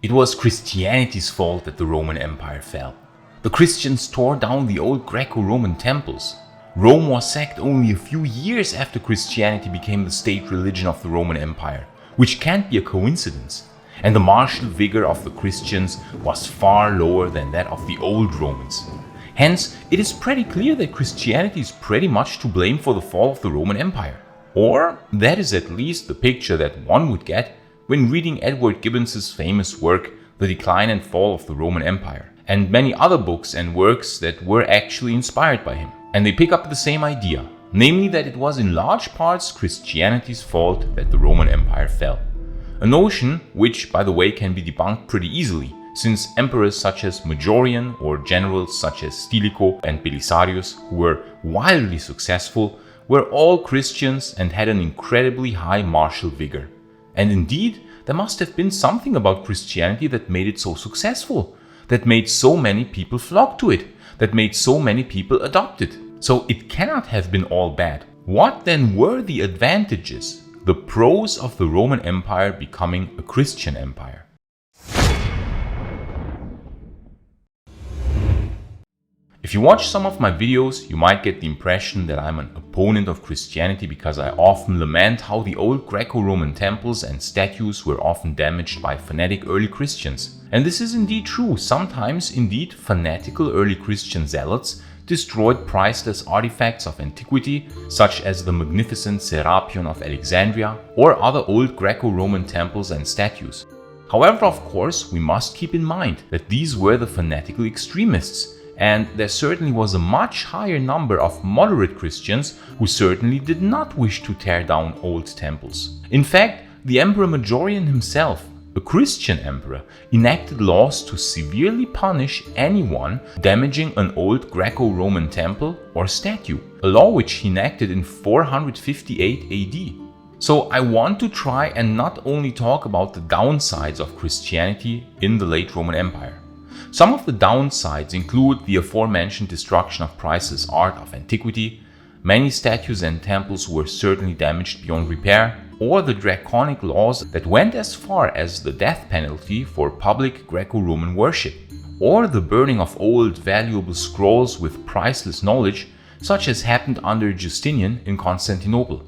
It was Christianity's fault that the Roman Empire fell. The Christians tore down the old Greco-Roman temples. Rome was sacked only a few years after Christianity became the state religion of the Roman Empire, which can't be a coincidence. And the martial vigor of the Christians was far lower than that of the old Romans. Hence, it is pretty clear that Christianity is pretty much to blame for the fall of the Roman Empire. Or that is at least the picture that one would get when reading Edward Gibbon's famous work, The Decline and Fall of the Roman Empire, and many other books and works that were actually inspired by him. And they pick up the same idea, namely that it was in large parts Christianity's fault that the Roman Empire fell. A notion which, by the way, can be debunked pretty easily, since emperors such as Majorian or generals such as Stilicho and Belisarius, who were wildly successful, were all Christians and had an incredibly high martial vigor. And indeed, there must have been something about Christianity that made it so successful, that made so many people flock to it, that made so many people adopt it. So it cannot have been all bad. What then were the advantages, the pros of the Roman Empire becoming a Christian empire? If you watch some of my videos, you might get the impression that I'm an opponent of Christianity because I often lament how the old Greco-Roman temples and statues were often damaged by fanatic early Christians. And this is indeed true. Sometimes, indeed, fanatical early Christian zealots destroyed priceless artifacts of antiquity, such as the magnificent Serapion of Alexandria or other old Greco-Roman temples and statues. However, of course, we must keep in mind that these were the fanatical extremists, and there certainly was a much higher number of moderate Christians who certainly did not wish to tear down old temples. In fact, the Emperor Majorian himself, a Christian emperor, enacted laws to severely punish anyone damaging an old Greco-Roman temple or statue, a law which he enacted in 458 AD. So I want to try and not only talk about the downsides of Christianity in the late Roman Empire. Some of the downsides include the aforementioned destruction of priceless art of antiquity, many statues and temples were certainly damaged beyond repair, or the draconic laws that went as far as the death penalty for public Greco-Roman worship, or the burning of old valuable scrolls with priceless knowledge, such as happened under Justinian in Constantinople,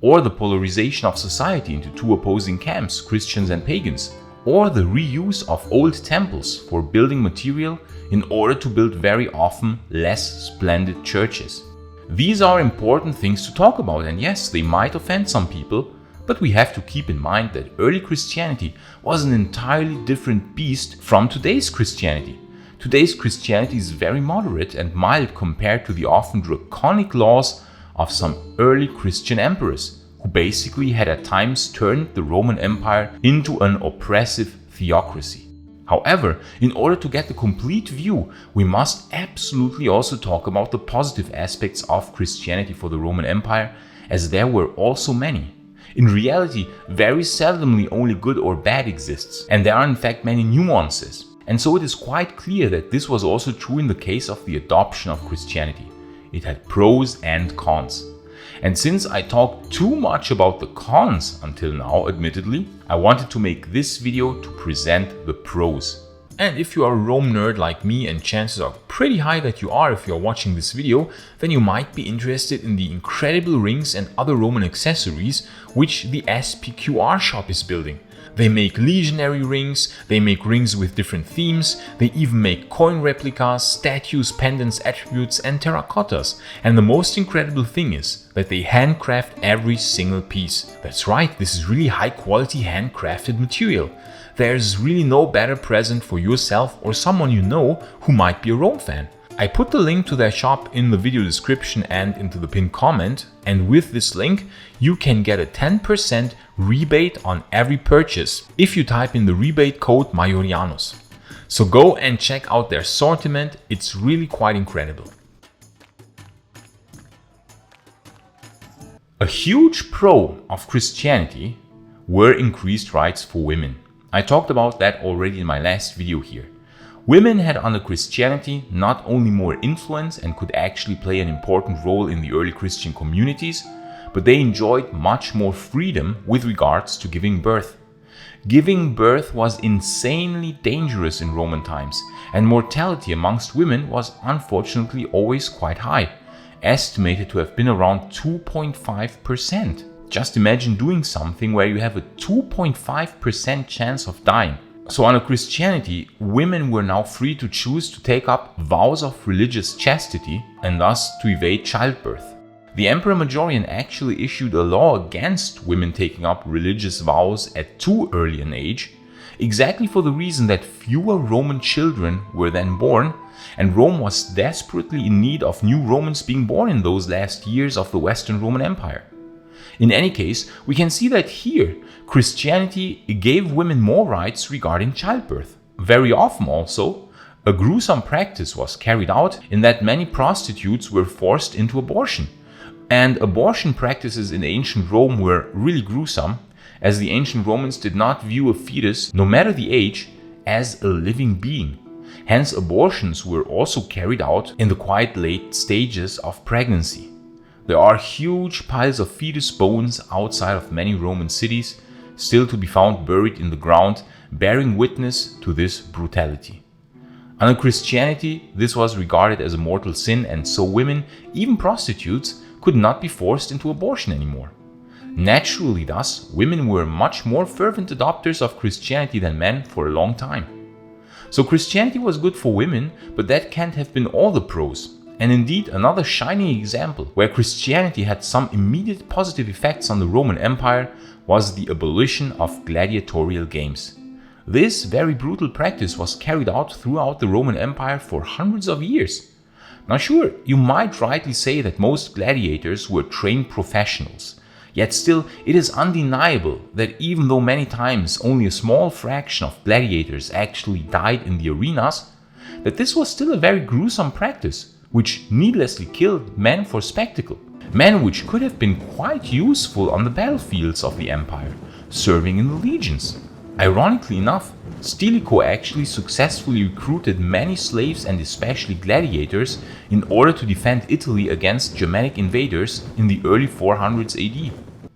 or the polarization of society into two opposing camps, Christians and pagans, or the reuse of old temples for building material in order to build very often less splendid churches. These are important things to talk about, and yes, they might offend some people, but we have to keep in mind that early Christianity was an entirely different beast from today's Christianity. Today's Christianity is very moderate and mild compared to the often draconic laws of some early Christian emperors, who basically had at times turned the Roman Empire into an oppressive theocracy. However, in order to get the complete view, we must absolutely also talk about the positive aspects of Christianity for the Roman Empire, as there were also many. In reality, very seldomly only good or bad exists, and there are in fact many nuances. And so it is quite clear that this was also true in the case of the adoption of Christianity. It had pros and cons. And since I talked too much about the cons until now, admittedly, I wanted to make this video to present the pros. And if you are a Rome nerd like me, and chances are pretty high that you are if you are watching this video, then you might be interested in the incredible rings and other Roman accessories which the SPQR Shop is building. They make legionary rings, they make rings with different themes, they even make coin replicas, statues, pendants, attributes and terracottas. And the most incredible thing is that they handcraft every single piece. That's right, this is really high quality handcrafted material. There's really no better present for yourself or someone you know who might be a Rome fan. I put the link to their shop in the video description and into the pinned comment, and with this link you can get a 10% rebate on every purchase if you type in the rebate code Maiorianus. So go and check out their assortment, it's really quite incredible. A huge pro of Christianity were increased rights for women. I talked about that already in my last video here. Women had under Christianity not only more influence and could actually play an important role in the early Christian communities, but they enjoyed much more freedom with regards to giving birth. Giving birth was insanely dangerous in Roman times, and mortality amongst women was unfortunately always quite high, estimated to have been around 2.5%. Just imagine doing something where you have a 2.5% chance of dying. So under Christianity, women were now free to choose to take up vows of religious chastity and thus to evade childbirth. The Emperor Maiorianus actually issued a law against women taking up religious vows at too early an age, exactly for the reason that fewer Roman children were then born, and Rome was desperately in need of new Romans being born in those last years of the Western Roman Empire. In any case, we can see that here, Christianity gave women more rights regarding childbirth. Very often also, a gruesome practice was carried out in that many prostitutes were forced into abortion. And abortion practices in ancient Rome were really gruesome, as the ancient Romans did not view a fetus, no matter the age, as a living being. Hence, abortions were also carried out in the quite late stages of pregnancy. There are huge piles of fetus bones outside of many Roman cities, still to be found buried in the ground, bearing witness to this brutality. Under Christianity, this was regarded as a mortal sin, and so women, even prostitutes, could not be forced into abortion anymore. Naturally, thus, women were much more fervent adopters of Christianity than men for a long time. So Christianity was good for women, but that can't have been all the pros. And indeed, another shining example where Christianity had some immediate positive effects on the Roman Empire was the abolition of gladiatorial games. This very brutal practice was carried out throughout the Roman Empire for hundreds of years. Now sure, you might rightly say that most gladiators were trained professionals, yet still it is undeniable that even though many times only a small fraction of gladiators actually died in the arenas, that this was still a very gruesome practice, which needlessly killed men for spectacle, men which could have been quite useful on the battlefields of the empire, serving in the legions. Ironically enough, Stilicho actually successfully recruited many slaves and especially gladiators in order to defend Italy against Germanic invaders in the early 400s AD.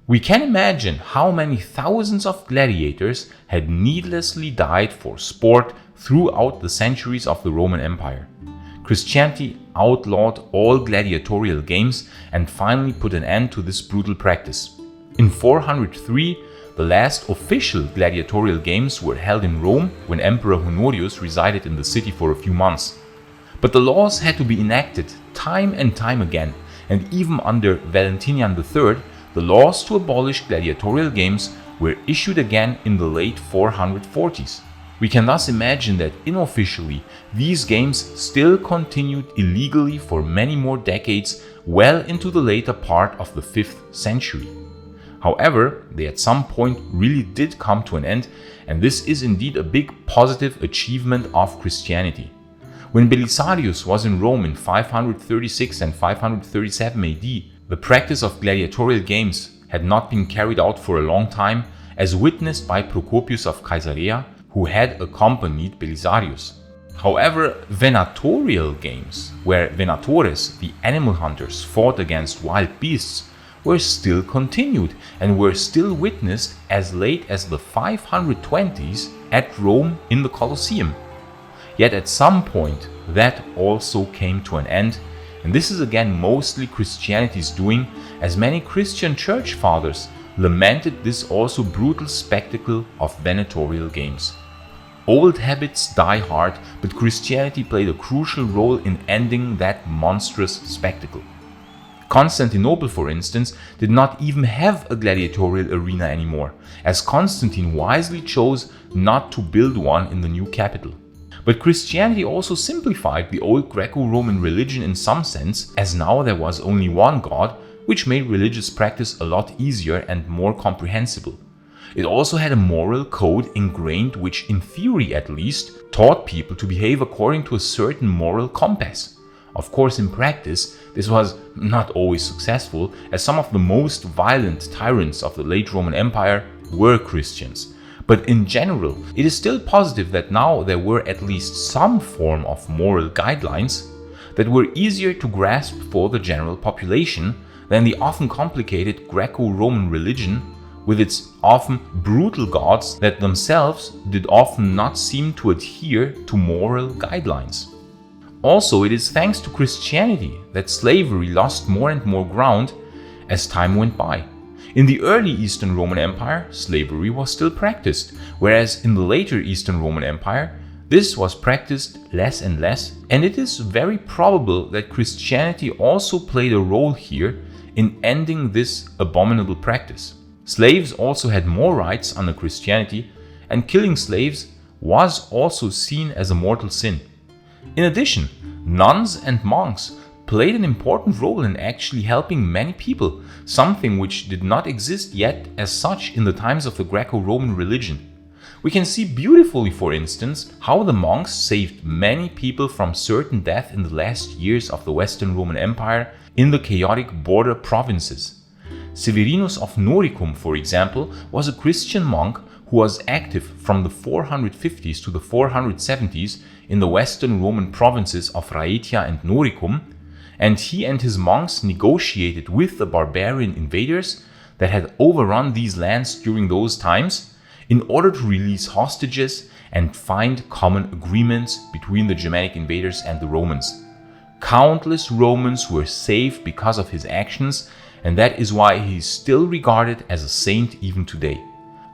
We can imagine how many thousands of gladiators had needlessly died for sport throughout the centuries of the Roman Empire. Christianity outlawed all gladiatorial games and finally put an end to this brutal practice. In 403, the last official gladiatorial games were held in Rome when Emperor Honorius resided in the city for a few months. But the laws had to be enacted time and time again, and even under Valentinian III, the laws to abolish gladiatorial games were issued again in the late 440s. We can thus imagine that unofficially, these games still continued illegally for many more decades, well into the later part of the 5th century. However, they at some point really did come to an end, and this is indeed a big positive achievement of Christianity. When Belisarius was in Rome in 536 and 537 AD, the practice of gladiatorial games had not been carried out for a long time, as witnessed by Procopius of Caesarea, who had accompanied Belisarius. However, venatorial games, where venatores, the animal hunters, fought against wild beasts, were still continued and were still witnessed as late as the 520s at Rome in the Colosseum. Yet at some point that also came to an end, and this is again mostly Christianity's doing, as many Christian church fathers lamented this also brutal spectacle of venatorial games. Old habits die hard, but Christianity played a crucial role in ending that monstrous spectacle. Constantinople, for instance, did not even have a gladiatorial arena anymore, as Constantine wisely chose not to build one in the new capital. But Christianity also simplified the old Greco-Roman religion in some sense, as now there was only one God, which made religious practice a lot easier and more comprehensible. It also had a moral code ingrained which, in theory at least, taught people to behave according to a certain moral compass. Of course, in practice, this was not always successful, as some of the most violent tyrants of the late Roman Empire were Christians. But in general, it is still positive that now there were at least some form of moral guidelines that were easier to grasp for the general population than the often complicated Greco-Roman religion, with its often brutal gods that themselves did often not seem to adhere to moral guidelines. Also, it is thanks to Christianity that slavery lost more and more ground as time went by. In the early Eastern Roman Empire, slavery was still practiced, whereas in the later Eastern Roman Empire, this was practiced less and less, and it is very probable that Christianity also played a role here in ending this abominable practice. Slaves also had more rights under Christianity, and killing slaves was also seen as a mortal sin. In addition, nuns and monks played an important role in actually helping many people, something which did not exist yet as such in the times of the Greco-Roman religion. We can see beautifully, for instance, how the monks saved many people from certain death in the last years of the Western Roman Empire in the chaotic border provinces. Severinus of Noricum, for example, was a Christian monk who was active from the 450s to the 470s in the Western Roman provinces of Raetia and Noricum, and he and his monks negotiated with the barbarian invaders that had overrun these lands during those times in order to release hostages and find common agreements between the Germanic invaders and the Romans. Countless Romans were saved because of his actions, and that is why he is still regarded as a saint even today.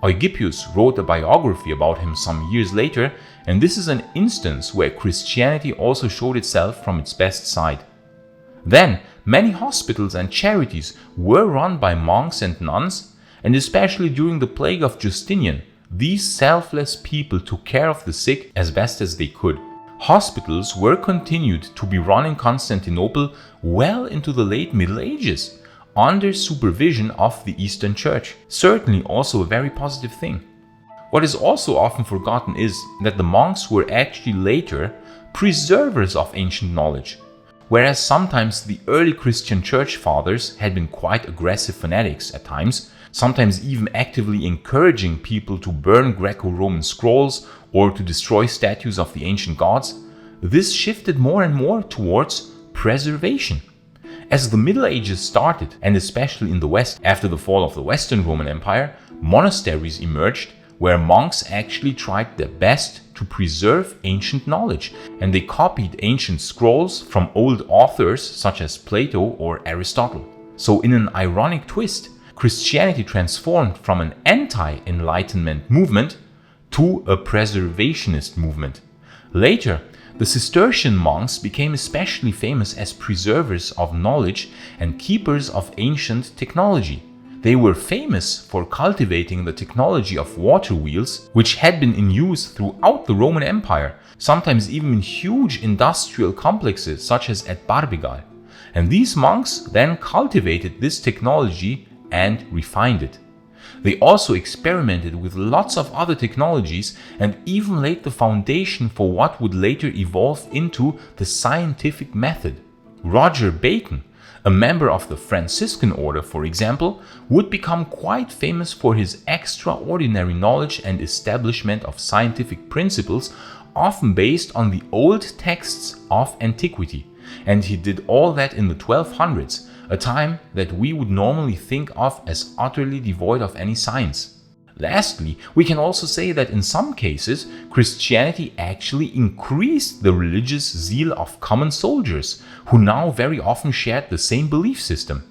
Eugipius wrote a biography about him some years later, and this is an instance where Christianity also showed itself from its best side. Then, many hospitals and charities were run by monks and nuns, and especially during the plague of Justinian, these selfless people took care of the sick as best as they could. Hospitals were continued to be run in Constantinople well into the late Middle Ages, under supervision of the Eastern Church, certainly also a very positive thing. What is also often forgotten is that the monks were actually later preservers of ancient knowledge. Whereas sometimes the early Christian church fathers had been quite aggressive fanatics at times, sometimes even actively encouraging people to burn Greco-Roman scrolls or to destroy statues of the ancient gods, this shifted more and more towards preservation. As the Middle Ages started, and especially in the West after the fall of the Western Roman Empire, monasteries emerged where monks actually tried their best to preserve ancient knowledge, and they copied ancient scrolls from old authors such as Plato or Aristotle. So in an ironic twist, Christianity transformed from an anti-enlightenment movement to a preservationist movement. Later, the Cistercian monks became especially famous as preservers of knowledge and keepers of ancient technology. They were famous for cultivating the technology of water wheels, which had been in use throughout the Roman Empire, sometimes even in huge industrial complexes such as at Barbegal. And these monks then cultivated this technology and refined it. They also experimented with lots of other technologies and even laid the foundation for what would later evolve into the scientific method. Roger Bacon, a member of the Franciscan order, for example, would become quite famous for his extraordinary knowledge and establishment of scientific principles, often based on the old texts of antiquity. And he did all that in the 1200s, a time that we would normally think of as utterly devoid of any science. Lastly, we can also say that in some cases, Christianity actually increased the religious zeal of common soldiers, who now very often shared the same belief system.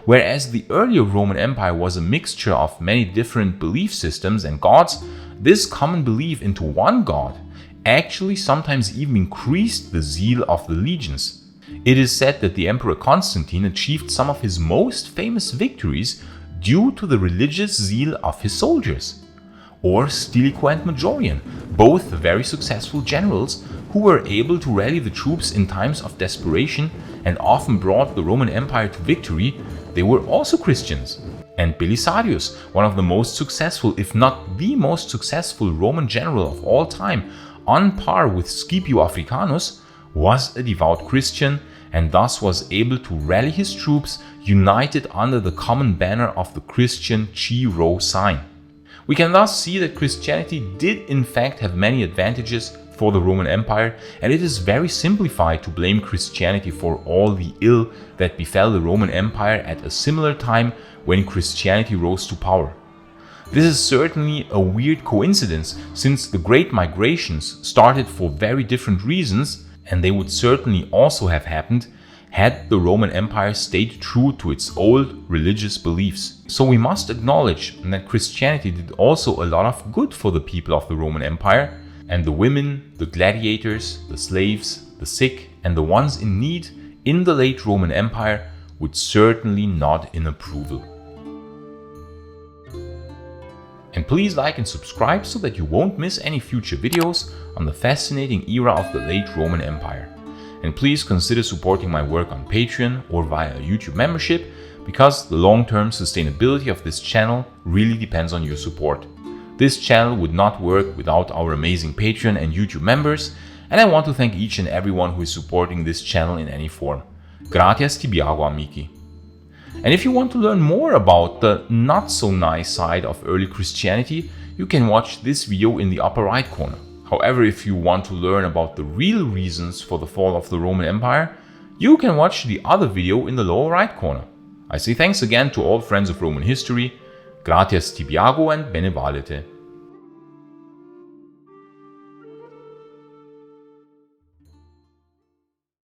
Whereas the earlier Roman Empire was a mixture of many different belief systems and gods, this common belief into one god actually sometimes even increased the zeal of the legions. It is said that the Emperor Constantine achieved some of his most famous victories due to the religious zeal of his soldiers. Or Stilicho and Majorian, both very successful generals who were able to rally the troops in times of desperation and often brought the Roman Empire to victory. They were also Christians. And Belisarius, one of the most successful, if not the most successful Roman general of all time, on par with Scipio Africanus, was a devout Christian and thus was able to rally his troops united under the common banner of the Christian Chi-Rho sign. We can thus see that Christianity did in fact have many advantages for the Roman Empire, and it is very simplified to blame Christianity for all the ill that befell the Roman Empire at a similar time when Christianity rose to power. This is certainly a weird coincidence, since the Great Migrations started for very different reasons, and they would certainly also have happened had the Roman Empire stayed true to its old religious beliefs. So we must acknowledge that Christianity did also a lot of good for the people of the Roman Empire, and the women, the gladiators, the slaves, the sick, and the ones in need in the late Roman Empire would certainly nod in approval. And please like and subscribe so that you won't miss any future videos on the fascinating era of the late Roman Empire. And please consider supporting my work on Patreon or via a YouTube membership, because the long-term sustainability of this channel really depends on your support. This channel would not work without our amazing Patreon and YouTube members, and I want to thank each and everyone who is supporting this channel in any form. Gratias Tibiago amici. And if you want to learn more about the not so nice side of early Christianity, you can watch this video in the upper right corner. However, if you want to learn about the real reasons for the fall of the Roman Empire, you can watch the other video in the lower right corner. I say thanks again to all friends of Roman history, gratias tibiago and bene valete.